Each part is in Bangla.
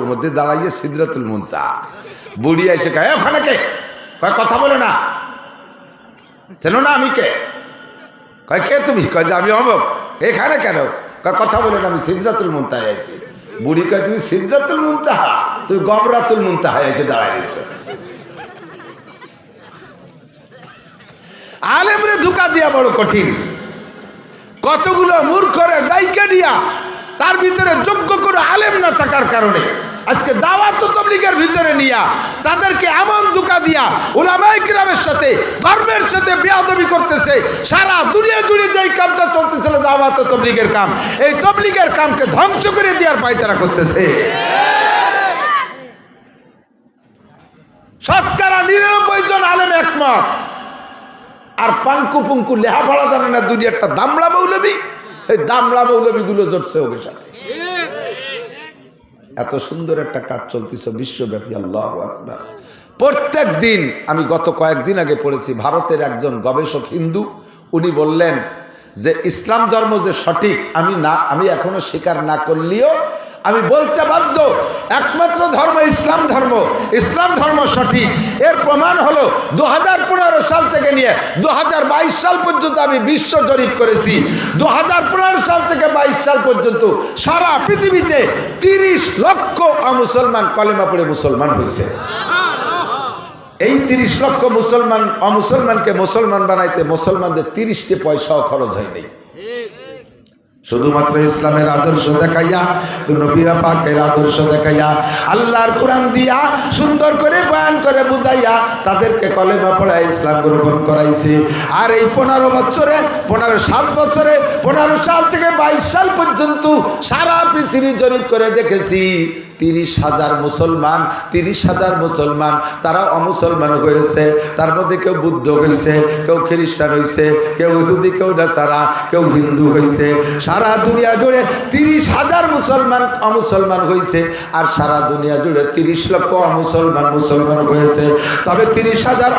মধ্যে দাঁড়াইয়ে সিদরাতুল মুনতাহা। বুড়ি এসে কয় ওখানে কে? কয় কথা বলে না, চেনো না আমি কে? কয় কে তুমি? কয় যে আমি অমুক। এখানে কেন? কয় কথা বলে না, আমি সিদরাতুল মুনতাহা আইছি। বুড়ি কয় তুমি সিদরাতুল মুনতাহা? তুমি গবরাতুল মুনতাহা এসে দাঁড়াই রয়েছো। আলেমরে ধোঁকা দিয়া বড় কঠিন। কতগুলো মূর্খরে ডাইকে দিয়া তার ভিতরে যোগ্য করে আলেম না থাকার কারণে আজকে দাওয়াত ও তাবলীগের ভিতরে নিয়া তাদেরকে এমন ধোঁকা দিয়া উলামায়ে কিরামের সাথে ধর্মের সাথে বেয়াদবি করতেছে। সারা দুনিয়া জুড়ে যেই কামটা চলতেছিল দাওয়াত ও তাবলীগের কাম, এই তাবলীগের কামকে ধ্বংস করে দেওয়ার পায়তারা করতেছে। শতকরা ৯৯ জন আলেম একমত। আর পাঙ্কু পুঙ্কু লেহাপড়া জানে না দুনিয়া একটা দামড়া মৌলবী, এই দামড়া মৌলবীগুলো জড়ছে ওদের সাথে। এত সুন্দর একটা কাজ চলতেছে বিশ্বব্যাপী। আল্লাহু আকবার। প্রত্যেক দিন আমি গত কয়েকদিন আগে পড়েছি, ভারতের একজন গবেষক হিন্দু, উনি বললেন যে ইসলাম ধর্ম যে সঠিক আমি এখনো স্বীকার না করলেও আমি বলতে বাধ্য একমাত্র ধর্ম ইসলাম ধর্ম। ইসলাম ধর্ম সঠিক। এর প্রমাণ হলো 2015 সাল থেকে নিয়ে 2022 সাল পর্যন্ত আমি বিশ্ব জরিপ করেছি। 2015 সাল থেকে 22 সাল পর্যন্ত সারা পৃথিবীতে 30 লক্ষ মুসলমান কলেমা পড়ে মুসলমান হয়েছে। এই 30 লক্ষ অমুসলমানকে মুসলমান বানাইতে মুসলমানদের 30টি পয়সাও খরচ হয়নি। শুধুমাত্র ইসলামের আদর্শ দেখাইয়া, নবী পাকের আদর্শ দেখাইয়া, আল্লাহর কোরআন দিয়া সুন্দর করে বয়ান করে বুঝাইয়া তাদেরকে কলেমা পড়ায় ইসলাম গ্রহণ করাইছে। আর এই 7 বছরে 15 সাল থেকে 22 সাল পর্যন্ত সারা পৃথিবী জরিপ করে দেখেছি 30,000 মুসলমান তারা অমুসলমান হয়েছে। তার মধ্যে কেউ বুদ্ধ হয়েছে, কেউ খ্রিস্টান হয়েছে, কেউ ইহুদি, কেউ নাসারা, কেউ হিন্দু হয়েছে। সারা দুনিয়া জুড়ে 30,000 মুসলমান অমুসলমান হয়েছে। আর সারা দুনিয়া জুড়ে 30 লক্ষ মুসলমান হয়েছে। তবে 30,000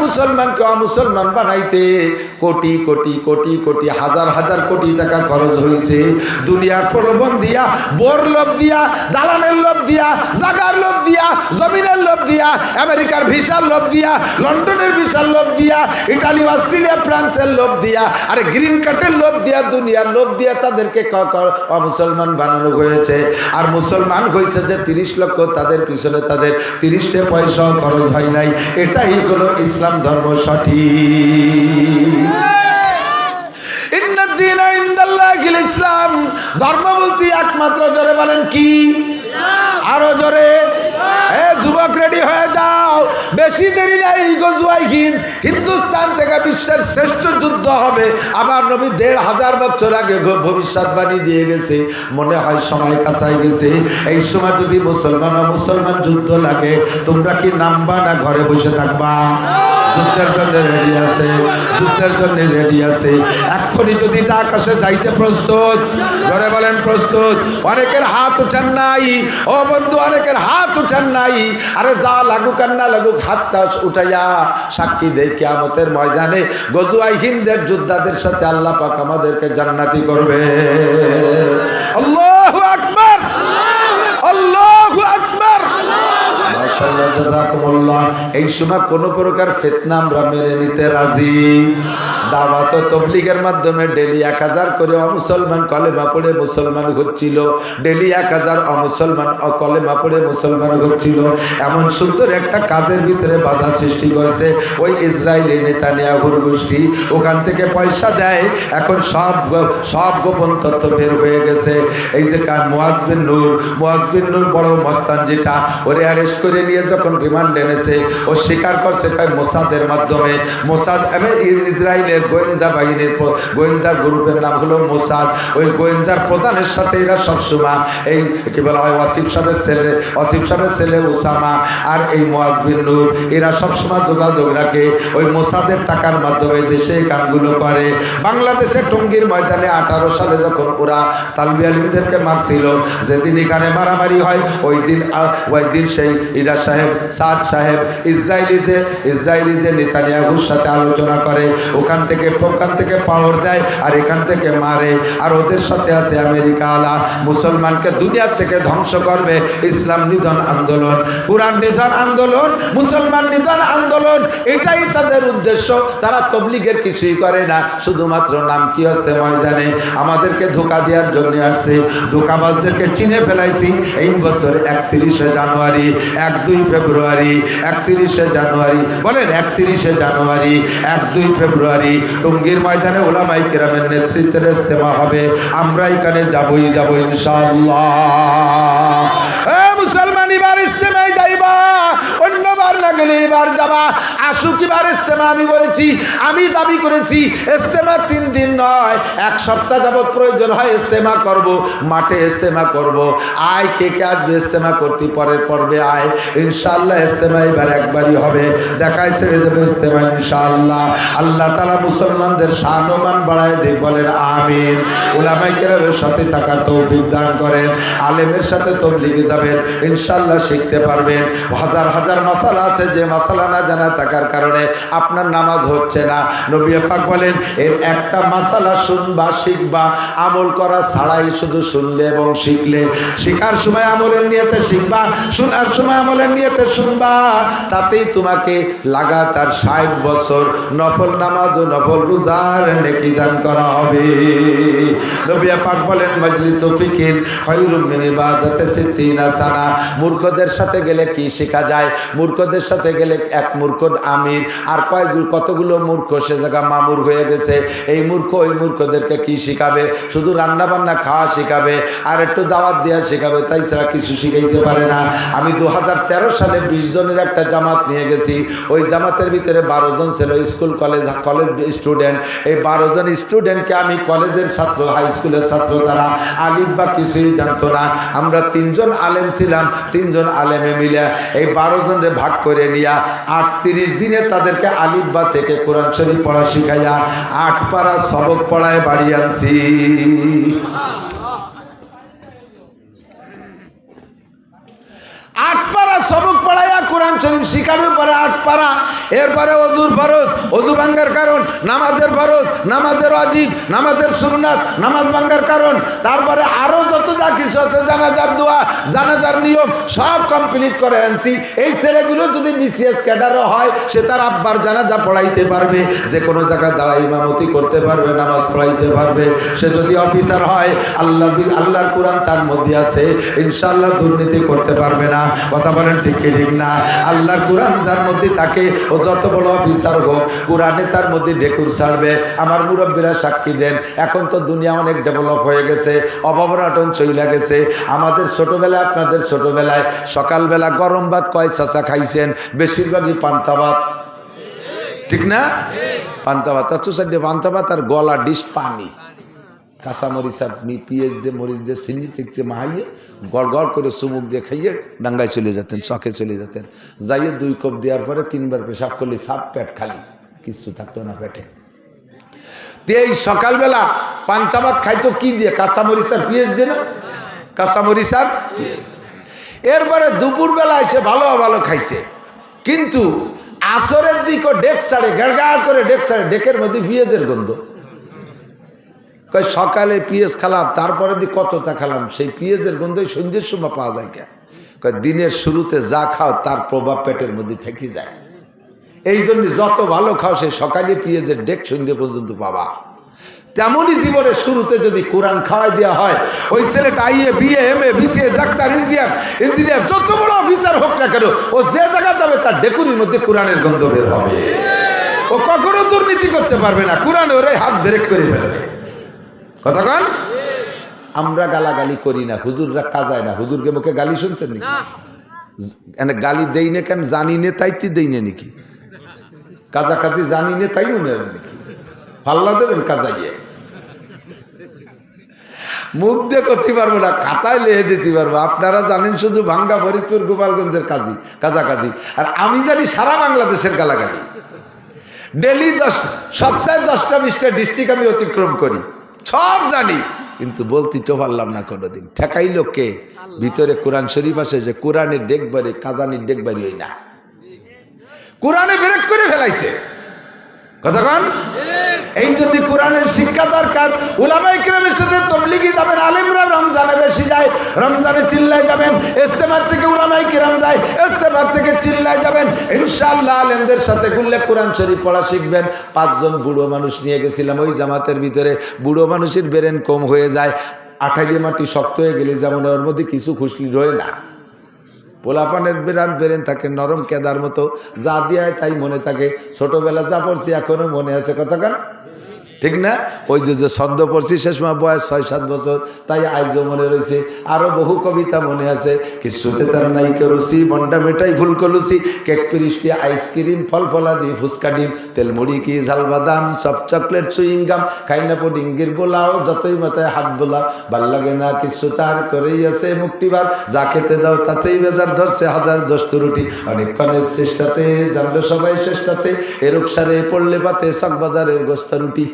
মুসলমানকে অমুসলমান বানাইতে কোটি কোটি কোটি কোটি হাজার হাজার কোটি টাকা খরচ হয়েছে। দুনিয়ার প্রলোভন দিয়া, বোর লোভ দিয়া, দালানের লোভ দিয়া, জাগার লোভ দিয়া, জমিনের লোভ দিয়া, আমেরিকার ভিসার লোভ দিয়া, লন্ডনের ভিসার লোভ দিয়া, ইটালি, অস্ট্রেলিয়া, ফ্রান্সের লোভ দিয়া, আরে গ্রিন কার্ডের লোভ দিয়া, দুনিয়ার লোভ দিয়া তাদেরকে মুসলমান বানানো হয়েছে। আর মুসলমান হয়েছে যে 30 লক্ষ, তাদের পিছনে তাদের 30টা পয়সাও খরচ হয় নাই। এটাই হলো ইসলাম ধর্ম সঠিক। ইসলাম ধর্ম বলতে একমাত্র, জোরে বলেন কি? আরো জোরে। যুবক রেডি হয়ে যাও, বেশি দেরি নাই। গজওয়াই হিন্দ, হিন্দুস্তান থেকে বিশ্বের শ্রেষ্ঠ যুদ্ধ হবে। আবার নবী 1500 বছর আগে ভবিষ্যৎবাণী দিয়ে গেছে। মনে হয় সময় কাছাই গেছে। এই সময় যদি মুসলমান যুদ্ধ লাগে, তোমরা কি নামবা না ঘরে বসে থাকবা? যুদ্ধের জন্য রেডি আছে। এক্ষুনি যদি আকাশে যাইতে প্রস্তুত, ধরে বলেন প্রস্তুত। অনেকের হাত উঠেন নাই, ও বন্ধু, অনেকের হাত উঠেন নাই। আরে যা লাগুক আর না লাগুক, হাতটা উঠাইয়া সাক্ষী দেয় কিয়ামতের ময়দানে গজওয়াই হিন্দের যোদ্ধাদের সাথে আল্লাহ পাক আমাদেরকে জান্নাতি করবে। আল্লাহু আকবার, আল্লাহু আকবার। এই সময় কোন প্রকার ফিতনা আমরা মেনে নিতে রাজি। দাওয়াত ও তাবলীগের মাধ্যমে ডেলি 1000 করে অমুসলমান কলেমা পড়ে মুসলমান হচ্ছিল। ডেলি 1000 অমুসলমান কলেমা পড়ে মুসলমান হচ্ছিল। এমন সুন্দর একটা কাজের ভিতরে বাধা সৃষ্টি করেছে ওই ইসরায়েলি নেতানিয়াহুর গোষ্ঠী। ওখান থেকে পয়সা দেয়। এখন সব গোপন তথ্য বের হয়ে গেছে। এই যে মুয়াজ বিন নূর বড় মস্তান, যেটা ওরে অ্যারেস্ট করে নিয়ে যখন রিমান্ড এনেছে, ও স্বীকার করছে মোসাদের মাধ্যমে। মোসাদ ইসরায়েলের গোয়েন্দা বাহিনীর গোয়েন্দা গ্রুপের নাম হলো মোসাদ। ওই গোয়েন্দার প্রধানের সাথে এরা সবসময় এই কি বলা হয় ওয়াসিফ সাহেবের ছেলে ওসামা আর এই মুয়াজ বিন নূর, এরা সবসময় যোগাযোগ রাখে। ওই মোসাদের টাকার মাধ্যমে দেশে কামগুলো করে। বাংলাদেশের টঙ্গীর ময়দানে 18 সালে যখন ওরা তালবি আলিমদেরকে মারছিল, যেদিন এখানে মারামারি হয়, ওই দিন সেই ইরা সাহেব, সাদ সাহেব ইসরায়েলি যে নেতানিয়াহুর সাথে আলোচনা করে। ওখান ওখান থেকে পাওয়ার দেয় আর এখান থেকে মারে। আর ওদের সাথে আছে আমেরিকা আলা, মুসলমানকে দুনিয়া থেকে ধ্বংস করবে। ইসলাম নিধন আন্দোলন, কুরআন নিধন আন্দোলন, মুসলমান নিধন আন্দোলন, এটাই তাদের উদ্দেশ্য। তারা তবলিগের কিছুই করে না, শুধুমাত্র নাম কি আসছে ময়দানে আমাদেরকে ধোঁকা দেওয়ার জন্য আসছে। ধোঁকাবাজদেরকে চিনে ফেলাইছি এই বছর 31শে জানুয়ারি, 1-2 ফেব্রুয়ারি, 31শে জানুয়ারি, বলেন 31শে জানুয়ারি, 1-2 ফেব্রুয়ারি টঙ্গীর ময়দানে উলামায়ে কেরামের নেতৃত্বে ইজতেমা হবে। আমরা এখানে যাবই যাব ইনশাআল্লাহ। মুসলমান এবার ইজতেমায় যাইবা, অন্যবার না গেলে এবার যাবা। আসুক এবার ইজতেমা। আমি বলেছি, আমি দাবি করেছি ইজতেমা 3 দিন নয়, 1 সপ্তাহ যাবত প্রয়োজন হয় ইজতেমা করব, মাঠে ইজতেমা করব। আয় কে কে আসবে ইজতেমা করতে, পরের পর্বে আয়। ইনশাআল্লাহ ইজতেমা এবার একবারই হবে, দেখায় ছেড়ে দেবে ইজতেমা ইনশাআল্লাহ। আল্লাহ তাআলা মুসলমানদের শান ও মান বাড়ায় দেখ, বলেন আমিন। উলামায়ে কেরামের সাথে থাকার তৌফিক দান করেন। আলেমের সাথে তবলিগে যাবেন, ইনশাআল্লাহ শিখতে পারবেন। হাজার হাজার মাসালা আছে যে মাসালা না জানা থাকার কারণে আপনার নামাজ হচ্ছে না। নবী পাক বলেন, এর একটা মাসালা শুনবা, শিখবা, আমল করা ছাড়াই শুধু শুনলে এবং শিখলে। শিখার সময় আমলের নিয়তে শিখবা, শোনার সময় আমলের নিয়তে শুনবা, তাতেই তোমাকে লাগাতার 60 বছর নফল নামাজ ও নফল রোজার নেকি দান করা হবে। নবী পাক বলেন, মাজলিসু ফিকিন খায়রুম মিন ইবাদাতি 60 সানা। মূর্খদের সাথে গেলে কি শেখা যায়? মূর্খদের সাথে গেলে এক মূর্খ আমির আর কতগুলো মূর্খ সে জায়গা মামুর হয়ে গেছে। এই মূর্খ ওই মূর্খদেরকে কি শিখাবে? শুধু রান্না বান্না খাওয়া শিখাবে আর একটু দাওয়াত দেওয়া শিখাবে, তাই ছাড়া কিছু শিখাইতে পারে না। আমি 2013 সালে 20 জনের একটা জামাত নিয়ে গেছি। ওই জামাতের ভিতরে 12 জন ছিল স্কুল কলেজ স্টুডেন্ট। এই 12 জন স্টুডেন্টকে আমি কলেজের ছাত্র, হাই স্কুলের ছাত্র, তারা আলিফ বা কিছুই জানতো না। আমরা 3 জন আলেম ছিলাম, 3 জন আলেমে মিলে এই 12 জনের ভাগ করে নিয়া 38 দিনে তাদেরকে আলিফ বা থেকে কোরআন শরীফ পড়া শিখাইয়া 8 পারা সবক পড়ায় বাড়ি আনছি। 8 পারা সবক পড়াইয়া কোরআন শরীফ শিখানোর পরে 8 পারা, এরপরে অজুর ফরজ, অজু ভাঙ্গার কারণ, নামাজের ফরজ, নামাজের ওয়াজিব, নামাজের সুন্নাত, নামাজ ভাঙ্গার কারণ, তারপরে আরো যত যা কিছু আছে, জানাজার দোয়া, জানাজার নিয়ম সব কমপ্লিট করে আনছি। এই ছেলেগুলো যদি বিসিএস ক্যাডারও হয়, সে তার আব্বার জানাজা পড়াইতে পারবে, যে কোনো জায়গায় দাঁড়ায় ইমামতি করতে পারবে, নামাজ পড়াইতে পারবে। সে যদি অফিসার হয়, আল্লাহর কোরআন তার মধ্যে আছে, ইনশাআল্লাহ দুর্নীতি করতে পারবে না। কথা বলেন ঠিক কি ঠিক না? আল্লাহর কোরআন যার মধ্যে থাকে, ও যত বড় অফিসার হোক, কোরআনে তার মধ্যে ঢেকুর ছাড়বে। আমার মুরব্বীরা সাক্ষী দেন, এখন তো দুনিয়া অনেক ডেভেলপ হয়ে গেছে, অভাবনাটন চইলা গেছে। আমাদের ছোটবেলায়, আপনাদের ছোটবেলায় সকালবেলা গরম ভাত কয় চাচা খাইছেন? বেশিরভাগই পান্তা ভাত, ঠিক না? পান্তা ভাত, পান্তা ভাত আর গলা ডিশ পানি, কাঁচা মরিচ আর পিঁয়াজ দিয়ে, মরিচ দিয়ে, চিনি থেকে মাহাইয়ে গড় গড় করে চুমুক দিয়ে খাইয়ে ডাঙ্গায় চলে যেতেন, চকে চলে যেতেন। যাইয়ে 2 কাপ দেওয়ার পরে 3 বার পেশাব করলে সাপ পেট খালি, কিছু থাকতো না পেটে। এই সকালবেলা পান্তা ভাত খাইতো কি দিয়ে? কাঁচা মরিচ আর পেঁয়াজ দিয়ে না? কাঁচা মরিচ আর পেঁয়াজ। এরপরে দুপুরবেলা এসে ভালো ভালো খাইছে, কিন্তু আসরের দিকও ডেক সাড়ে গাড় করে ডেক সাড়ে, ডেকের মধ্যে পেঁয়াজের গন্ধ। কয় সকালে পেঁয়াজ খেলাম, তারপরে দিয়ে কতটা খেলাম, সেই পেঁয়াজের গন্ধই সন্ধ্যের সময় পাওয়া যায়। কে কয় দিনের শুরুতে যা খাও তার প্রভাব পেটের মধ্যে থেকে যায়। এই জন্য যত ভালো খাও, সেই সকালে পেঁয়াজের ডেক সন্ধ্যে পর্যন্ত পাবা। তেমনই জীবনের শুরুতে যদি কোরআন খাওয়াই দেওয়া হয়, ওই ছেলেটা আইএ, বিএ, এমএ, বিসিএ, ডাক্তার, ইঞ্জিনিয়ার যত বড় অফিসার হোক না কেন, ও যে জায়গা যাবে তার ডেকুরির মধ্যে কোরআনের গন্ধ বের হবে। ও কখনো দুর্নীতি করতে পারবে না, কোরআন ওরে হাত ব্রেক করে ফেলবে। কথা কন? আমরা গালাগালি করি না, হুজুররা কাজায় না। হুজুরকে মুখে গালি শুনছেন নাকি? গালি দেই না কেন? জানি নে তাইতে দেই না নাকি? কাজাকাজি জানি নে তাই মনে হয় নাকি? পাল্লা দেবেন কাজাইয়ে? মুখ দিয়ে করতে পারবো না, খাতায় লেহে দিতে পারবো। আপনারা জানেন শুধু ভাঙ্গা, ফরিদপুর, গোপালগঞ্জের কাজাকাজি, আর আমি জানি সারা বাংলাদেশের গালাগালি। ডেলি সপ্তাহে 10টা-20টা ডিস্ট্রিক্ট আমি অতিক্রম করি, সব জানি, কিন্তু বলতে তো পারলাম না কোনোদিন। ঠেকাইল কে? ভিতরে কোরআন শরীফ আছে, যে কোরআনের ডেকবারে কাজানির ডেকবারি হই না, কোরআনে ব্রেক করে ফেলাইছে। কতক্ষণ? এই জন্য কোরআনের শিক্ষা দরকার। উলামায়ে কেরামের সাথে তবলিগি যাবেন, আলেমরা রমজানে বেশি যায়, রমজানে চিল্লায় যাবেন। ইস্তেমার থেকে উলামায়ে কেরাম যায়, ইস্তেমার থেকে চিল্লায় যাবেন। ইনশাআল্লাহ আলেমদের সাথে ঘুরলে কোরআন শরীফ পড়া শিখবেন। 5 জন বুড়ো মানুষ নিয়ে গেছিলাম ওই জামাতের ভিতরে। বুড়ো মানুষের ব্রেন কম হয়ে যায়, আঠালি মাটি শক্ত হয়ে গেলে যেমন ওর মধ্যে কিছু খুশলি রয়ে না। পোলাপানের বেরেন থাকে নরম কেদার মতো, যা দিয়ে তাই মনে থাকে। ছোটবেলা যা পড়ছি এখনো মনে আছে, কতক্ষণ? ঠিক না? ওই যে ছন্দ পড়ছি সে সময় বয়স 6-7 বছর, তাই আজও মনে রয়েছে। আরো বহু কবিতা মনে আছে। কিছুতে তার নাই কেরুসি, মন্ডা মেটাই ফুল কলুসি, কেক পিরিষ্টি, আইসক্রিম, ফল ফলা দিয়ে ফুচকা ডিম, তেল মুড়ি কি ঝাল বাদাম, সব চকলেট সুইংগাম, খাইনা পুডিঙ্গির বোলাও, যতই মাথায় হাত বোলা, ভাল লাগে না কিছু তার করেই আছে মুক্তিবার, যা খেতে দাও তাতেই বেজার ধরছে হাজার দোস্ত রুটি, অনেকক্ষণের চেষ্টাতে জানলো সবাই চেষ্টাতে, এরক সারে পড়লে পাতে চকবাজারের গোস্তা রুটি।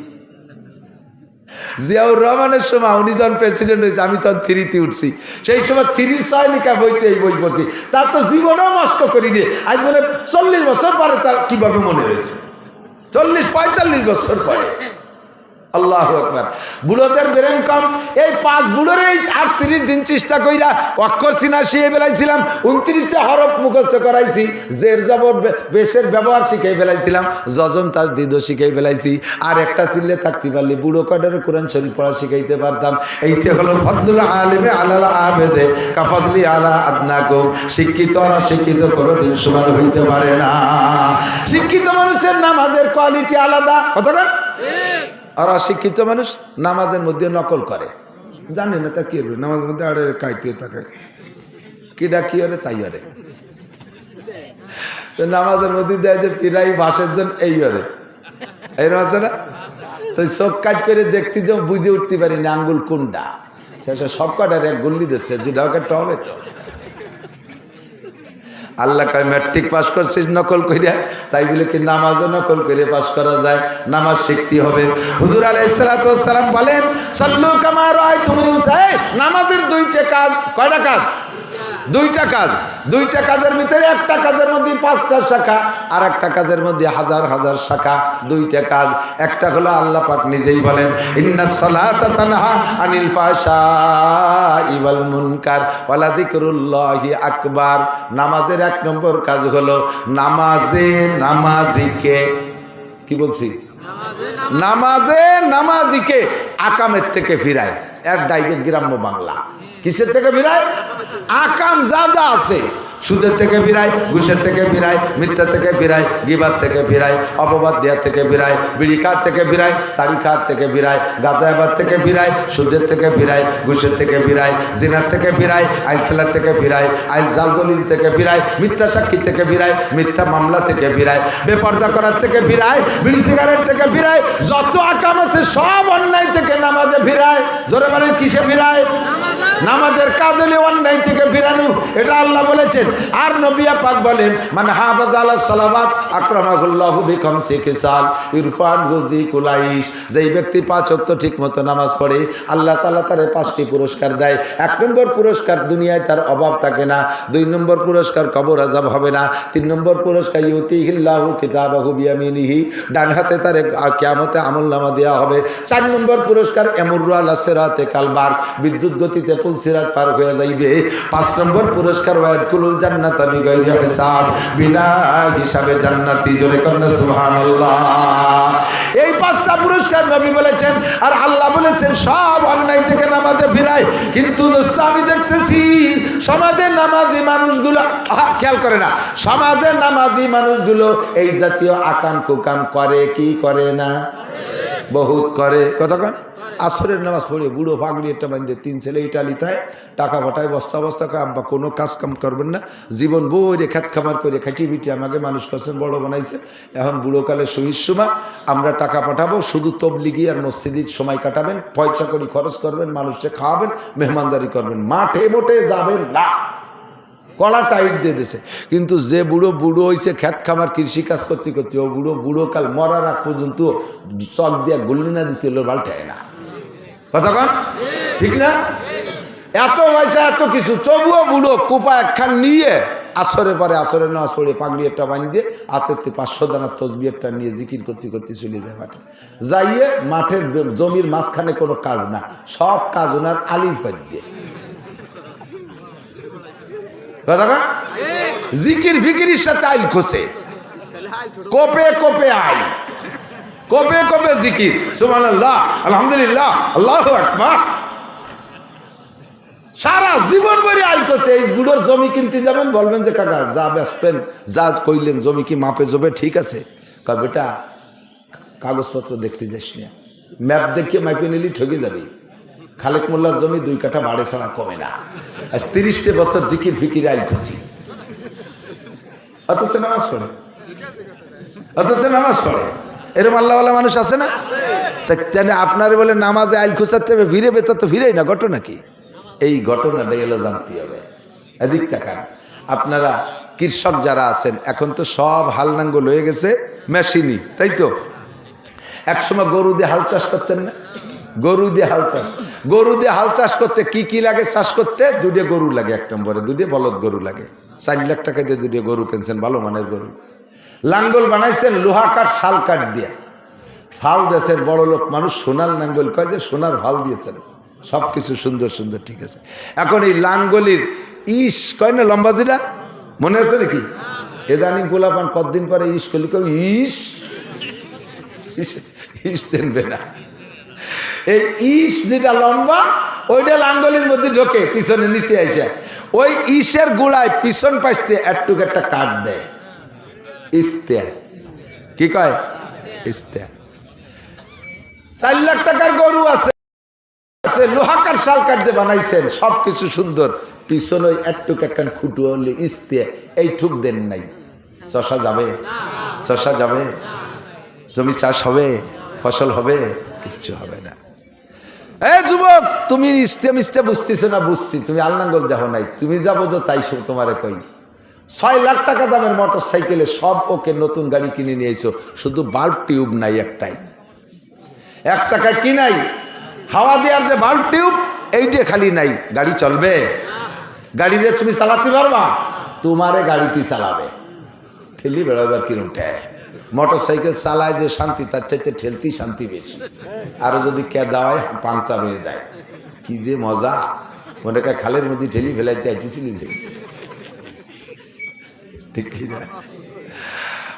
জিয়াউর রহমানের সময় উনি যখন প্রেসিডেন্ট হয়েছে, আমি তখন 3-তে উঠছি। সেই সময় 3 সয়নিকা বইতে এই বই পড়ছি। তার তো জীবনেও নষ্ট করিনি। আজ বলে 40 বছর পরে তা কিভাবে মনে রয়েছে, 40-45 বছর পরে। আল্লাহু আকবার। বুড়োদের ব্রেন কম। এই 5 বুড়োর এই 38 দিন চেষ্টা কইরা অক্ষর চিনা শিখে ফেলাইছিলাম, 29টা হরফ মুখস্থ করাইছি, জের জবর বেশের ব্যবহার শিখে ফেলাইছিলাম, জজম তার দিদো শিখে ফেলাইছি। আর একটা চিল্লে থাকতে পারলে বুড়ো কাটারে কোরআন শরীফ পড়া শিখাইতে পারতাম। এইটা হলো ফজলুল আলিমে আলাল আবেদে কাফাদলি আলা আদনাকুম। শিক্ষিত আর অশিক্ষিত কোনোদিন সমান হইতে পারে না। শিক্ষিত মানুষের নামাজের কোয়ালিটি আলাদা, কতক্ষণ? আর অশিক্ষিত মানুষ নামাজের মধ্যে নকল করে, জানে না তা কি হবে, নামাজের মধ্যে আরে কাইতে থাকে, কিডা কি আরে তাই আরে, নামাজের মধ্যে দেয় যে পিরাই বাসের জন্য এই আরে, এরকম আছে না? তো চোখ কাজ করে দেখতে যে বুঝে উঠতে পারি না আঙ্গুল কোনটা, শেষে সব কটার এক গুল্লি দিচ্ছে, যেটা একটা হবে তো। আল্লাহ কয় ম্যাট্রিক পাস করছিস নকল কইরা, তাই বলে কি নামাজও নকল করে পাস করা যায়? নামাজ শিখতে হবে। হুজুর আলাইহিস সালাতু ওয়াস সালাম বলেন, সাল্লু কামা রাআইতুমুনি উসাল্লি। নামাজের 2টা কাজ। কয়টা কাজ? 2টা কাজ। 2টা কাজের ভিতরে একটা কাজের মধ্যে 5টা শাখা, আর একটা কাজের মধ্যে হাজার হাজার শাখা। 2টা কাজ। একটা হলো আল্লাহ পাক নিজেই বলেন, ইন্নাস সালাতা তানহা আনিল ফাহশাই ওয়াল মুনকার ওয়ালা যিকরুল্লাহি আকবার। নামাজের 1 নম্বর কাজ হলো নামাজিকে, কি বলছি? নামাজিকে আকামের থেকে ফিরায়। এর ডাইরেক্ট গ্রাম্য বাংলা। কিসের থেকে ফিরায়? আকাম যা যা আছে, সুদের থেকে ফিরায়, ঘুষের থেকে ফিরায়, মিথ্যা থেকে ফিরায়, গিবাত থেকে ফিরায়, অপবাদ দেওয়ার থেকে ফিরায়, বিড়ি খাত থেকে ফিরায়, তাড়ি খাত থেকে ফিরায়, গাঁজাবাদ থেকে ফিরায়, সুদের থেকে ফিরায়, ঘুষের থেকে ফিরায়, জিনার থেকে ফিরায়, আইল খেলার থেকে ফিরায়, আইল জাল দলিল থেকে ফিরায়, মিথ্যা সাক্ষী থেকে ফিরায়, মিথ্যা মামলা থেকে ফিরায়, বেপর্দা করার থেকে ফিরায়, বিড়ি সিগারেট থেকে ফিরায়, যত আকাম আছে সব অন্যায় থেকে নামাজে ফিরায়। জোরে বলেন কিসে ফিরায়? নামাজের কাজ হলে অন্যায় থেকে ফিরানো, এটা আল্লাহ বলেছেন। আর নবী পাক বলেন, মান হাফাযা আলাস সালাওয়াত আকরামাহুল্লাহু বিখামসি খিসাল ইরফানহু যিকুলাইশ। যেই ব্যক্তি 5 ওয়াক্ত ঠিকমতো নামাজ পড়ে, আল্লাহ তাআলা তারে 5টি পুরস্কার দেয়। 1 নম্বর পুরস্কার, দুনিয়ায় তার অভাব থাকে না। 2 নম্বর পুরস্কার, কবর আযাব হবে না। 3 নম্বর পুরস্কার, ইউতিহিল্লাহু কিতাবাহু বিয়ামিনিহি, ডান হাতে তারে কিয়ামতে আমলনামা দেওয়া হবে। 4 নম্বর পুরস্কার, ইয়ামুরু আলা সিরাতে কালবার, বিদ্যুৎ গতিতে পুল সিরাত পার হয়ে যাইবে। 5 নম্বর পুরস্কার, ওয়ায়াদকুলুল জান্নাতা বিগাইরি হিসাব, বিনা হিসাবে জান্নাতি। জোরে কন্না সুবহানাল্লাহ। এই 5টা পুরস্কার নবী বলেছেন, আর আল্লাহ বলেছেন সব অন্যায় থেকে নামাজে ফিরায়। কিন্তু দোস্ত, আমি দেখতেছি সমাজের নামাজি মানুষগুলো খেয়াল করে না। সমাজের নামাজি মানুষগুলো এই জাতীয় আকাম কুকাম করে কি করে না? বহুত করে। কতক্ষণ? আসরের নামাজ পড়ে বুড়ো পাগড়ি একটা বান্ধে 3 ছেলে ইটালিতায় টাকা পাঠায়, বস্তা বস্তা করে, আব্বা কোনো কাজ কাম করবেন না, জীবন বইরে খেত খামার করে খাটি পিটি আমাকে মানুষ করছেন, বড় বানাইছে। এখন বুড়োকালে শহীদ সময় আমরা টাকা পাঠাবো, শুধু তবলিগি আর মসজিদের সময় কাটাবেন, পয়সা করে খরচ করবেন, মানুষকে খাওয়াবেন, মেহমানদারি করবেন, মাঠে মোটে যাবেন না। কলা টাইট দিয়ে দিছে। কিন্তু যে বুড়ো হয়েছে খেত খামার কৃষি কাজ করতে করতে, ও বুড়ো কাল মরার আগ পর্যন্ত চক দিয়া গুল্লি না দিতে হলো পাল্টায় না। কতক্ষণ? ঠিক না? এত পয়সা এত কিছু, তবুও বুড়ো কোপা একখান নিয়ে আসরে পরে আসরে নামাজ পড়ে পাগড়ি একটা বাঁধ দিয়ে হাতের 500 দানার তসবিহ একটা নিয়ে জিকির করতে করতে চলে যায় মাঠে। যাইয়ে মাঠের জমির মাঝখানে কোনো কাজ না, সব কাজ ওনার আলির বাদ দিয়ে। জিকির ফিকিরির সাথে আইল খোসে, কোপে কোপে আইল, কোপে কোপে জিকির, সুবহানাল্লাহ, আলহামদুলিল্লাহ, আল্লাহু আকবার। সারা জীবন ভরে আইল করছে। এই বুড়োর জমি কিনতে যাবেন, বলবেন যে কাকা যা বেচবেন, যা কইলেন জমি কি মাপে জবে ঠিক আছে? কয় বেটা কাগজপত্র দেখতে যাস না, ম্যাপ দেখিয়ে মাইপে নিলি ঠকে যাবি। খালেক মোল্লার জমি 2 কাঠা বাড়ে ছাড়া কমে না। আজ 30 বছর জিকির ফিকির আইল করছি, অথচ নামাজ পড়ে, অথচ নামাজ পড়ে। এরকম আল্লাহওয়ালা মানুষ আছে না? তাই আপনারে বলে নামাজে আইল খুঁচাতে হবে, ভিড়ে বেতা তো ভিড়েই না, ঘটনা কি? এই ঘটনাটা এলো জানতে হবে। এদিক তাকান, আপনারা কৃষক যারা আছেন, এখন তো সব হাল নাঙ্গল হয়ে গেছে মেশিনই, তাই তো? একসময় গরু দিয়ে হাল চাষ করতেন না? গরু দিয়ে হাল চাষ, গরু দিয়ে হাল চাষ করতে কি কি লাগে চাষ করতে? 2 গরু লাগে, 1 নম্বরে 2 বলদ গরু লাগে। 4 লাখ টাকা দিয়ে 2 গরু কিনছেন, ভালো মানের গরু। লাঙ্গল বানাইছেন লোহা কাঠ শাল কাঠ দিয়ে, ফাল দেশের বড় লোক মানুষ সোনার লাঙ্গল কয় যে সোনার ফাল দিয়েছেন, সব কিছু সুন্দর সুন্দর, ঠিক আছে। এখন এই লাঙ্গলির ইস কয় না লম্বাজিরা, মনে আছে নাকি? এদানি গোলাপান কতদিন পরে ইস করলি, কেউ ইস ইস চেনবে না। এই ইস যেটা লম্বা ওইটা লাঙ্গলির মধ্যে ঢোকে, পিছনে নিচে আসে, ওই ইসের গোড়ায় পিছন পাশতে একটুক একটা কাঠ দেয়, ইস্তে, কি কয়? ইস্তে। 4 লাখ টাকার গরু আছে, লোহা কাঠ শাল কাঠ দিয়ে বানাইছেন, সবকিছু সুন্দর, পিছনে একটুক একখান খুঁটু হলে ইস্তে, এই ঠুক দেন নাই। চষা যাবে? চষা যাবে? জমি চাষ হবে? ফসল হবে? কিচ্ছু হবে না। এ যুবক, তুমি ইস্তে মিস্তে বুঝতেছো না? বুঝছি, তুমি আলনাঙ্গল যাও নাই, তুমি যাবো তো তাই সব তোমারে কই। 6 লাখ টাকা দামের মোটর সাইকেলে সব ওকে নতুন গাড়ি কিনে নিয়েছো, শুধু বাল্ব টিউব নাই একটাই, 1 চাকায় কি নাই? হাওয়া দেওয়ার যে বাল্ব টিউব, এইটা খালি নাই। গাড়ি চলবে? গাড়িরে তুমি চালাতে পারবা? তোমারে গাড়িতে চালাবে, ঠেলি বেড়াবার কিরম ঠেয়। মোটর সাইকেল চালায় যে শান্তি, তার চাইতে ঠেলতেই শান্তি বেশি। আরো যদি কেদা হয় পাংচার হয়ে যায়, কি যে মজা। মনে হয় খালের মধ্যে ঠেলি ফেলাইতে আইটিছিলি যে, ঠিক কিনা?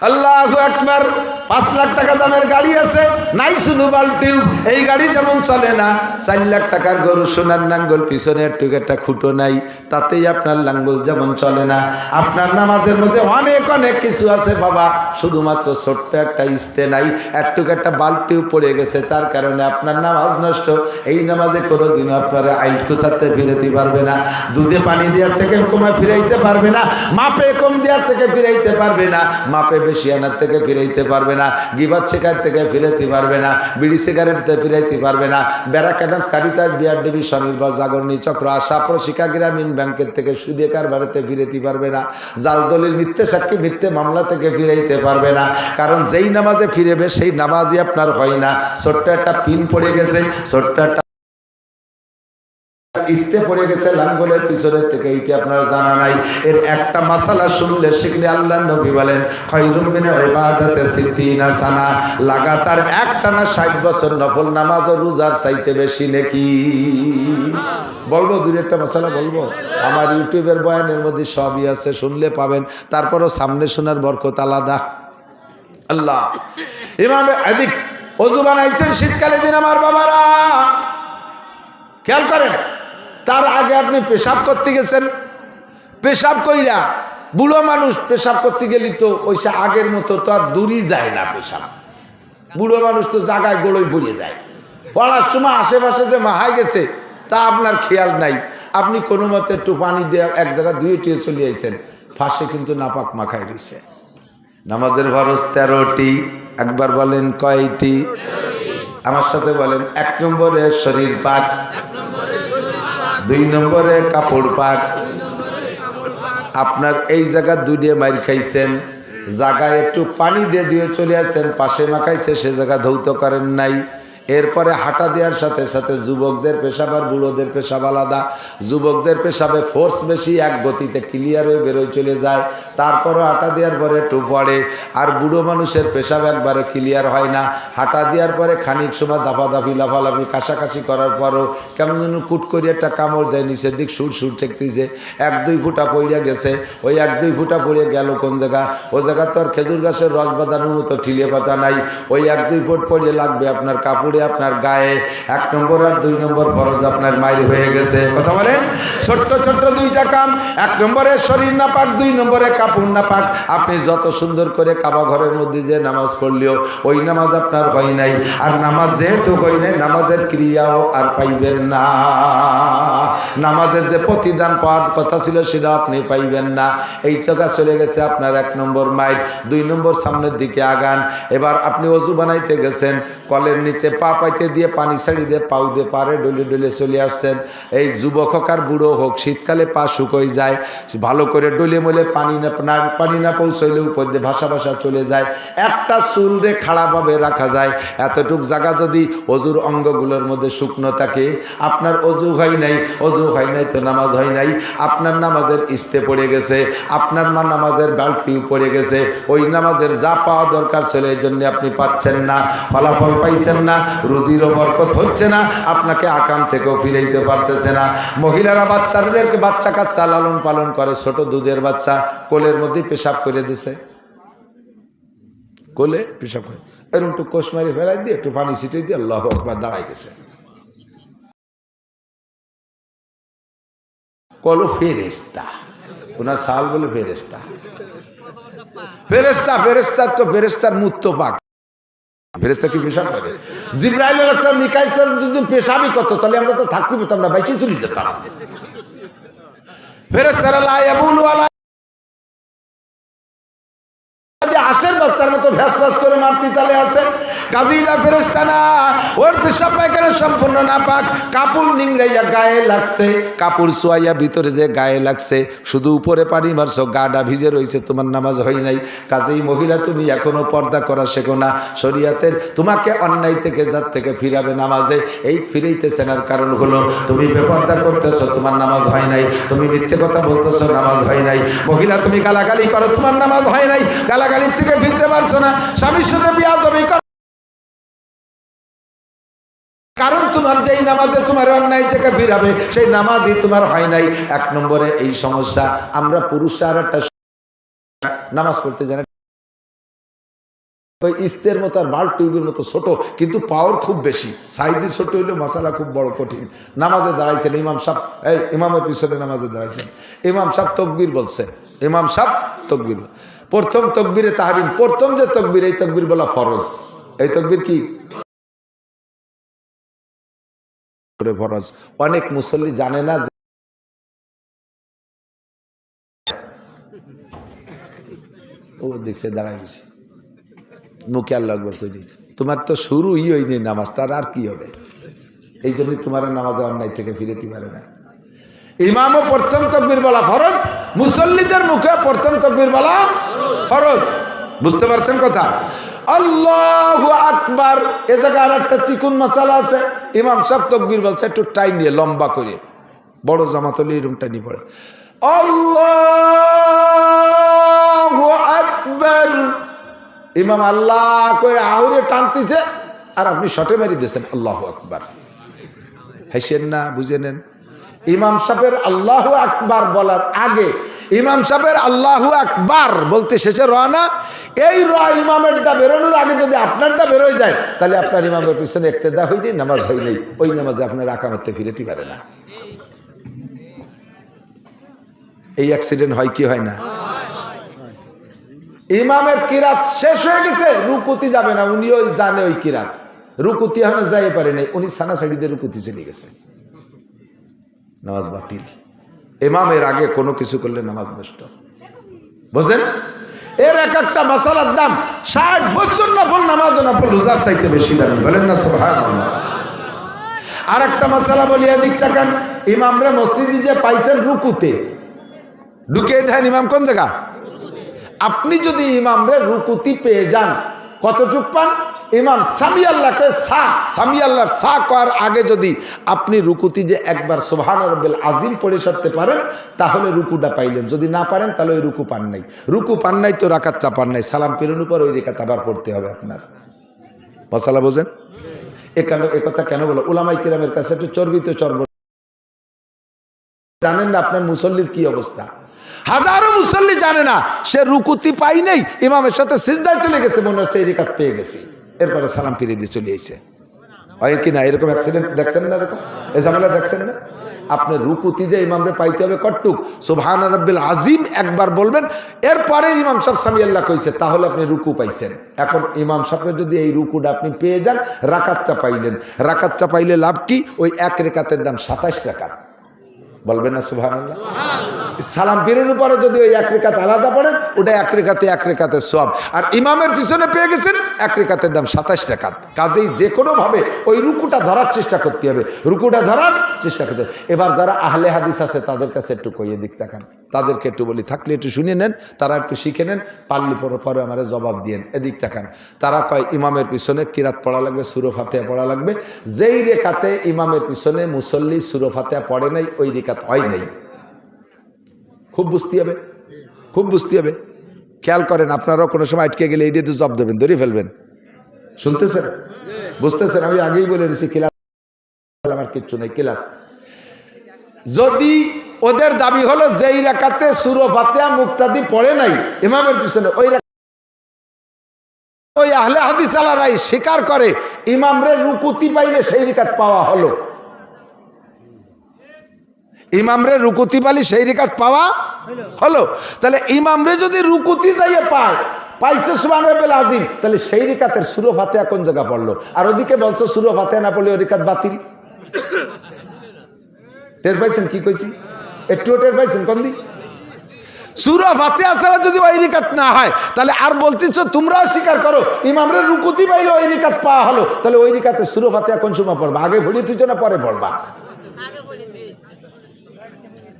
আল্লাহু আকবার। 5 লাখ টাকা দামের গাড়ি আছে, নাই শুধু বাল্টিউ। এই গাড়ি যেমন চলে না, 4 লাখ টাকার গরু সোনার লাঙ্গল, পিছনে একটু একটা খুঁটো নাই, তাতেই আপনার লাঙ্গল যেমন চলে না। আপনার নামাজের মধ্যে অনেক অনেক কিছু আছে বাবা, শুধুমাত্র ছোট্ট একটা ইস্তে নাই, একটু একটা বাল্টিউ পড়ে গেছে, তার কারণে আপনার নামাজ নষ্ট। এই নামাজে কোনোদিনও আপনারা আইল কুচাতে ফিরাইতে পারবে না, দুধে পানি দেওয়ার থেকে কমে ফিরাইতে পারবে না, মাপে কম দেওয়ার থেকে ফিরাইতে পারবে না, মাপে বেশি আনার থেকে ফিরাইতে পারবে না, গিবাত শেখার থেকে ফিরাইতে পারবে না, বিড়ি সিগারেট থেকে ফিরাইতে পারবে না, ব্যারাক অ্যাডামস কারিতাস বিআরডিবি স্বনির্ভর জাগরণী চক্র আশা প্রশিকা গ্রামীণ ব্যাংকের থেকে সুদে কারবারেতে ফিরাইতে পারবে না, জাল দলিল মিথ্যে সাক্ষী মিথ্যে মামলা থেকে ফিরাইতে পারবে না। কারণ যেই নামাজে ফিরেবে সেই নামাজই আপনার হয় না। ছোট্ট একটা পিন পড়ে গেছে, ছোট্ট একটা ইস্তে পড়ে গেছে লাঙ্গলের পিছনের থেকে, এইটি আপনার জানা নাই। এর একটা মাসালা শুনলে শিখলে আল্লাহ নবী বলেন খায়রুম মিন ইবাদাতি 60 সানা, লাগাতার একটানা 60 বছর নফল নামাজ ও রোজার চাইতে বেশি নেকি। বলবো 2-1টা মাসালা বলবো, আমার ইউটিউবের বয়ানের মধ্যে সবই আছে, শুনলে পাবেন। তারপরও সামনে শোনার বরকত আলাদা। আল্লাহ ইমামে আদিক ওযু বানাইছেন শীতকালে দিন আমার বাবারা, খেয়াল করেন। তার আগে আপনি পেশাব করতে গেছেন, পেশাব কইরা, বুড়ো মানুষ পেশাব করতে গেলি তো ওইসা আগের মতো তো আর দূরই যায় না পেশাব। বুড়ো মানুষ তো জায়গায় গোড়ই পড়ে যায়, পড়ার সময় আশেপাশে যে মাহাই গেছে তা আপনার খেয়াল নাই। আপনি কোনো মতে একটু পানি দিয়ে এক জায়গায় ধুয়ে টুয়ে চলে আইছেন, ফাঁসে কিন্তু নাপাক মাখাই রয়েছে। নামাজের ফরজ 13টি, একবার বলেন কয়টি? আমার সাথে বলেন। 1 নম্বরে শরীর পাক, 2 নম্বরে কাপড় পাক। আপনার এই জায়গা 2 মাইর খাইছেন, জায়গায় একটু পানি দিয়ে দিয়ে চলে আসছেন, পাশে মাখাইছে, সে জায়গা ধৌত করেন নাই, এরপরে হাঁটা দেওয়ার সাথে সাথে যুবকদের পেশাব আর বুড়োদের পেশাব আলাদা। যুবকদের পেশাবে ফোর্স বেশি, এক গতিতে ক্লিয়ার হয়ে বেরোয় চলে যায়, তারপরও হাঁটা দেওয়ার পরে একটু পড়ে। আর বুড়ো মানুষের পেশাব একবারে ক্লিয়ার হয় না, হাঁটা দেওয়ার পরে খানিক সময় দাফাদাফি লাফালাফি কাশাকাশি করার পরও কেমন যেন কুট করে একটা কামড় দেয়, নিচের দিক সুর সুর ঠেকতেছে, 1-2 ফুটা পড়িয়া গেছে। ওই 1-2 ফুটা পড়ে গেল কোন জায়গা? ও জায়গা তো আর খেজুর গাছের রস বাঁধানোর মতো ঠিলে পাতা নাই। ওই 1-2 ফুট পড়িয়ে লাগবে আপনার কাপড়ে, আপনার গায়ে। 1 নম্বর আর 2 নম্বর ফরজ আপনার মাইর হয়ে গেছে। কথা বলেন? ছোট্ট ছোট্ট 2টা কাম। 1 নম্বরে শরীর নাপাক, 2 নম্বরে কাপড় নাপাক। আপনি যত সুন্দর করে কাবা ঘরের মধ্যে যে নামাজ পড়লেও ওই নামাজ আপনার হয় নাই। আর নামাজ যেহেতু হয় নাই, নামাজের ক্রিয়াও আর পাইবেন না। নামাজের যে প্রতিদান পাওয়ার কথা ছিল সেটা আপনি পাইবেন না। এই জায়গা চলে গেছে আপনার 1 নম্বর মাইল। 2 নম্বর সামনের দিকে আগান। এবার আপনি অজু বানাইতে গেছেন, কলের নিচে পা পাইতে দিয়ে পানি ছাড়ি দিয়ে পাউ দিয়ে পারে ডলে ডলে চলে আসছেন। এই যুবক হোক আর বুড়ো হোক, শীতকালে পা শুকোয় যায়, ভালো করে ডলে মলে পানি না পৌঁছইলে উপর দিয়ে ভাসা ভাসা চলে যায়। একটা চুল রে খাড়াভাবে রাখা যায়। এতটুক জায়গা যদি অজুর অঙ্গগুলোর মধ্যে শুকনো থাকে, আপনার অজু হয় নাই, অজু হয় নাই তো নামাজ হয় নাই। আপনার নামাজের ইস্তে পড়ে গেছে, আপনার নামাজের বাল্টি পড়ে গেছে। ওই নামাজের যা পাওয়া দরকার ছিল এই জন্য আপনি পাচ্ছেন না, ফলাফল পাইছেন না, রুজিরও বরকত হচ্ছে না, আপনাকে আকাম থেকেও ফিরাইতে পারতেছে না। মহিলারা বাচ্চাদেরকে বাচ্চা কাচ্চা লালন পালন করে, ছোট দুধের বাচ্চা কোলের মধ্যে পেশাব করে দিছে, কোলে পেশাব করে এরকম একটু কোষ মারি ফেলাই দিয়ে একটু পানি ছিটিয়ে দিয়ে আল্লাহু আকবার দাঁড়াই গেছে। কলো ফেরেস্তা, ওনার সাল বলে ফেরেস্তা। ফেরেস্তা ফেরেস্তা তো ফেরেস্তার মুত্ত পাক। ফেরেস্তা কি পেশাব করে? জিবরাইল আলাইহিস সালাম, মিকাইল সালাম যদি পেশাবই করতো তাহলে আমরা তো থাকতে পেতাম না, বাইচে চলে যেতাম। ফেরেস্তারা লা ইয়াবুলু আলা আশের বাচ্চার মতো ভ্যাস ভ্যাস করে মারতি তালে আছে। কাজীটা ফেরেশতা না, ওর পেশাব পায়খানা সম্পূর্ণ নাপাক। কাপড় নিংড়াইয়া গায়ে লাগছে, কাপড় সোয়াইয়া ভিতরে যে গায়ে লাগছে, শুধু উপরে পানি মারছো, গাটা ভিজে রয়েছে, তোমার নামাজ হয় নাই। কাজেই মহিলা তুমি এখনো পর্দা করা শেখো না। শরীয়তের তোমাকে অন্যায় থেকে যার থেকে ফিরাবে নামাজে, এই ফিরাইতেছে না কারণ হলো তুমি বেপর্দা করতেছো, তোমার নামাজ হয় নাই। তুমি মিথ্যে কথা বলতেছো, নামাজ হয় নাই। মহিলা তুমি গালাগালি করো, তোমার নামাজ হয় নাই। গালাগালির থেকে ফিরতে পারছো না। স্বামীর সাথে বিয়াদবি করো, কারণ তোমার যেই নামাজে তোমার অন্যায় থেকে ফিরাবে সেই নামাজই তোমার হয় নাই। 1 নম্বরে এই সমস্যা। আমরা পুরুষরা আর একটা নামাজ পড়তে জানি ওই ইস্তের মতো আর বাল্ব টিউবের মতো ছোট, কিন্তু পাওয়ার খুব বেশি। সাইজে ছোট হইলে মশালা খুব বড় কঠিন। নামাজে দাঁড়াইছেন ইমাম সাহেব, এই ইমামের পিছনে নামাজে দাঁড়াইছেন, ইমাম সাহেব তকবীর বলছে, ইমাম সাহেব তকবীর। প্রথম তকবীরে তাহরিম, প্রথম যে তকবীর, এই তকবীর বলা ফরজ। এই তকবীর কি ফরজ? অনেক মুসল্লি জানে না। ও দেখছে দাঁড়াই গেছে, মুখে আল্লাহু আকবার কইলি, তোমার তো শুরুই হয়নি নামাজ, তার আর কি হবে? এই জন্যই তোমার নামাজে অন্যায় থেকে ফিরেতে পারে না। ইমামও প্রথম তাকবীর বলা ফরজ, মুসল্লিদের মুখে প্রথম তাকবীর বলা ফরজ। বুঝতে পারছেন কথা? আল্লাহু আকবার। এ জায়গায় আর একটা চিকুন মাসালা আছে। ইমাম সাহেব তাকবীর বলছে একটু টাইম নিয়ে, লম্বা করে, বড় জামাত হলে এরকম টাইনি পড়ে, আল্লাহু আকবার। ইমাম আল্লাহ করে আহুরে টানতেছে আর আপনি শটে মারি দিয়েছেন আল্লাহু আকবার। হেসেন না, বুঝে নেন। ইমাম সাহেবের আল্লাহু আকবার বলার আগে, ইমাম সাহেবের আল্লাহু আকবার বলতে শেষে রওনা, এই ইমামেরটা বেরোনোর আগে যদি আপনারটা বেরোয় যায় তাহলে আপনার ইমামের পিছনে ইক্তেদা হয়ে যায়, নামাজ হয় নাই। ওই নামাজে আপনার আকামতে ফিরেতে পারে না। এই অ্যাক্সিডেন্ট হয় কি হয় না? ইমামের কিরাত শেষ হয়ে গেছে, রুকুতি যাবে না, উনিও জানে ওই কিরাত, রুকুতি এখনো যাই পারে নাই, উনি সানা সাইডে রুকুতি চলে গেছে, নামাজ বাতিল। ইমামের আগে কোনো কিছু করলে নামাজ নষ্ট। বুঝলেন? এর এক একটা মাসালার দাম 60 বছর নফল নামাজ, নফল রোজার চাইতে বেশি দামি। বলেন না সুবহানাল্লাহ। আর একটা মাসালা বলি, এদিক তাকান। ইমামরা মসজিদে যে পাইছেন রুকুতে, ঢুকিয়ে দেন ইমাম কোন জায়গা? আপনি যদি ইমামরে রুকুতি পেয়ে যান, কতটুক পান? ইমাম সামি আল্লাহকে সামি আল্লাহর করার আগে যদি আপনি রুকুতি যে একবার সুবহান রাব্বিল আজিম পড়ে সারতে পারেন তাহলে রুকুটা পাইলেন, যদি না পারেন তাহলে ওই রুকু পান নাই তো রাকাতটা পান নাই, সালাম ফিরানোর পর ওই রেখাত আবার পড়তে হবে আপনার। মশালা বোঝেন? এ কথা কেন বলো? উলামায়ে কিরামের কাছে একটু চর্বিত চর্ব জানেন না আপনার মুসল্লির কি অবস্থা। হাজারো মুসল্লি জানে না সে রুকুতি পাই নাই, ইমামের সাথে সিজদায় চলে গেছে, মনে হচ্ছে এই রিকাত পেয়ে গেছি, এরপরে সালাম ফিরিয়ে দিয়ে চলে এসেছে। হয় কি না? এরকম অ্যাক্সিডেন্ট দেখছেন না? এরকম এই ঝামেলা দেখছেন না? আপনার রুকুতি যে ইমামরে পাইতে হবে কটুক, সুবহান রাব্বিল আজিম একবার বলবেন, এরপরে ইমাম সাহেব সামি আল্লাহ কইছে, তাহলে আপনি রুকু পাইছেন। এখন ইমাম সাহেবের যদি এই রুকুটা আপনি পেয়ে যান, রাকাতটা পাইলেন। রাকাতটা পাইলে লাভ কি? ওই এক রেকাতের দাম 27 রাকাত। বলবেন না সুবহানাল্লাহ? সালাম ফিরানোর পরে যদি ওই এক রেখাত আলাদা পড়েন, ওটা এক রেখাতে সওয়াব। আর ইমামের পিছনে পেয়ে গেছেন, এক রেখাতের দাম 27 রাকাত। কাজেই যে কোনোভাবে ওই রুকুটা ধরার চেষ্টা করতে হবে, রুকুটা ধরার চেষ্টা করতে হবে। এবার যারা আহলে হাদিস আছে তাদের কাছে একটু কইয়ে দিক তাকান, তাদেরকে একটু বলি, থাকলে একটু শুনে নেন, তারা একটু শিখে নেন, পারলে পরে আমার জবাব দিয়েন। এদিক তাকান, তারা কয় ইমামের পিছনে কিরাত পড়া লাগবে, সূরা ফাতিহা পড়া লাগবে। যেই রেখাতে ইমামের পিছনে মুসল্লি সূরা ফাতিহা পড়ে নাই, ওই রেখাত হয় নাই। খুব বুঝতে হবে, খুব বুঝতে হবে। খেয়াল করেন, আপনারাও কোনো সময় আটকে গেলে এইটাতে জব দেবেন, ধরে ফেলবেন। শুনতেছেন? বুঝতেছেন? আমি আগেই বলে দিয়েছি ক্লাস আমার কিচ্ছু নেই ক্লাস। যদি ওদের দাবি হলো যেই রাকাতে সূরা ফাতিহা মুক্তাদি পড়ে নাই ইমামের পিছনে, ওই আহলে হাদিস আলারাই স্বীকার করে ইমামরে রুকুতি পাইলে সেই রিকাত পাওয়া হলো, ইমামরে রুকুতি পাইলে সেই রিকাত পাওয়া হলো। তাহলে ইমামরে যদি রুকুতি যাইয়ে পাইছে সুবহান রাব্বিল আজিম, তাহলে সেই রিকাতের সূরা ফাতিহা কোন জায়গা পড়লো? আর ওদিকে বলছো সূরা ফাতিহা না পড়লে ওই রিকাত বাতিল। টের পাইছেন কি কইছি? একটু টের পাইছেন? কোন দিক? সূরা ফাতিহা ছাড়া যদি ওই রিকাত না হয়, তাহলে আর বলতেছো তোমরাও স্বীকার করো ইমামরে রুকুতি পাইলে ওই রিকাত পাওয়া হলো, তাহলে ওই রিকাতে সূরা ফাতিহা কোন সময় পড়বা? আগে ভরি তুই না পরে পড়বা?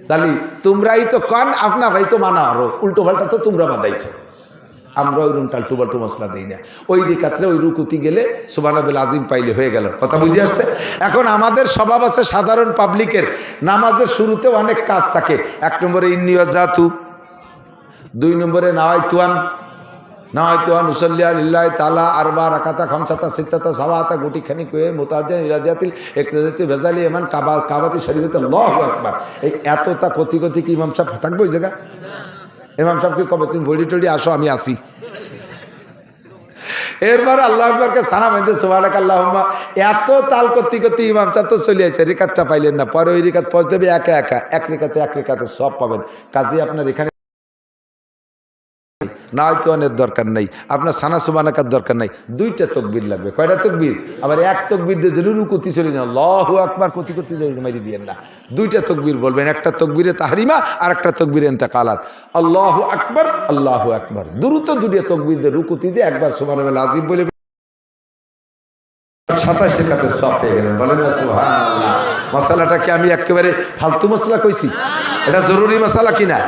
তাহলে তোমরাই তো কন, আপনারাই তো মানা আরো উল্টো পাল্টা তো তোমরা বাদাইছো, আমরা ওই রুম টাল্টু বাল্টু মশলা দিই না। ওই রিকাতে ওই রুকুতি গেলে সুবহান রাব্বিল আজিম পাইলে হয়ে গেল। কথা বুঝে আসছে? এখন আমাদের স্বভাব আছে সাধারণ পাবলিকের, নামাজের শুরুতে অনেক কাজ থাকে। 1 নম্বরে ইন্নী ওয়াজাতু, 2 নম্বরে নাওয়াইতুয়ান উসাল্লিয়া লিল্লাহি তাআলা আরবা রাকাতা খামসাতা সিত্তাতা সাওয়াতা গুটিখানি কয়ে মুতাজ্জিন ইরাজাতিল ইকরাজাতি বেজালি এমান কাবাতি শরীফতে আল্লাহু আকবার। এই এতটা কতি কি ইমাম সাহেব থাকবে ওই জায়গা? ইমাম সাহেবকে কবে তুমি বডি টডি আসো, আমি আসি। এরপরে আল্লাহ আকবরকে সানা বেঁধে সুবহানাকা আল্লাহুম্মা, এত তাল করতে ইমাম সাহেব তো চলে আসে, রিকাতটা পাইলেন না। পরে ওই রিকাত পড়তে হবে এক রেখাতে সব পাবেন। কাজে আপনার এখানে নাওয়াইতুয়ানের দরকার নাই, আপনার সানা সুবহানাকার দরকার নাই, 2টা তাকবীর লাগবে। কয়টা তাকবীর? আবার এক তাকবীর দিয়ে যদি রুকুতি চলে যান, আল্লাহু আকবার করতে মারি দিয়েন না। 2টা তাকবীর বলবেন, একটা তাকবীরে তাহরিমা আর একটা তাকবীরে ইন্তেকালাত। আল্লাহু আকবার, আল্লাহু আকবার, দ্রুত 2টা তাকবীর দিয়ে রুকুতি দিয়ে একবার সুবহানাল্লাহ আজিম বলে 27 রেখাতে সব পেয়ে গেলেন। বলেন না সুবহানাল্লাহ। মশালাটা কি আমি একেবারে ফালতু মশলা কইছি? এটা জরুরি মশালা কিনা?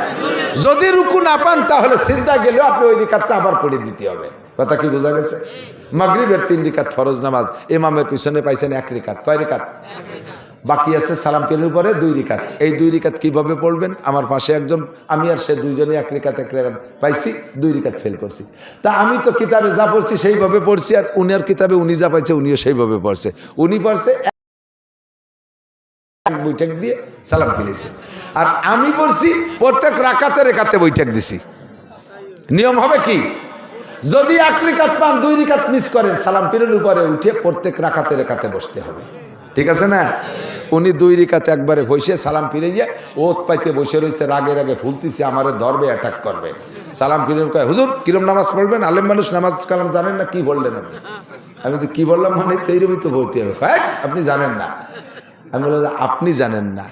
যদি রুকু না পান তাহলে সিজদা গেলেও আপনি ওই রিকাতটা আবার পড়ে দিতে হবে। কথা কি বোঝা গেছে? মাগরিবের 3 রিকাত ফরজ নামাজ, ইমামের পিছনে পাইছেন 1 রিকাত। কয় রিকাত বাকি আছে? সালাম ফিরানোর পরে 2 রিকাত। এই 2 রিকাত কিভাবে পড়বেন? আমার পাশে একজন, আমি আর সে দুইজনে 1 রিকাত পাইছি, 2 রিকাত ফেল করছি। তা আমি তো কিতাবে যা পড়ছি সেইভাবে পড়ছি, আর উনার কিতাবে উনি যা পাইছে উনিও সেইভাবে পড়ছে। উনি পড়ছে এক বৈঠক দিয়ে সালাম ফিরেছে, আর আমি পড়ছি প্রত্যেক রেখাতে বৈঠক দিছি। নিয়ম হবে কি? যদি 1 রিকাত পান, 2 রিকাত মিস করেন, সালাম ফিরানোর পরে উঠে প্রত্যেক রেখাতে বসতে হবে। ঠিক আছে না? উনি 2 রিকাতে একবারে বসে সালাম ফিরে গিয়ে ওত পাইতে বসে রয়েছে, রাগে ফুলতেছে, আমারে ধরবে, অ্যাটাক করবে। সালাম ফিরে কয়, হুজুর কিরম নামাজ পড়বেন? আলেম মানুষ নামাজ কালাম জানেন না, কি বললেন আপনি? আমি তো কি বললাম, মানে এইরকমই তো বলতে হবে। আপনি জানেন না? আমি বললাম যে আপনি জানেন না।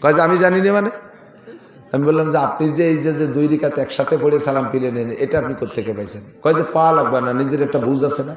কয় যে আমি জানি না মানে? আমি বললাম যে আপনি যে এই যে 2 রিকাত একসাথে পড়ে সালাম ফিরে নেন, এটা আপনি কোত্থেকে পাইছেন? কয় যে পাওয়া লাগবে না, নিজের একটা বুঝ আছে না।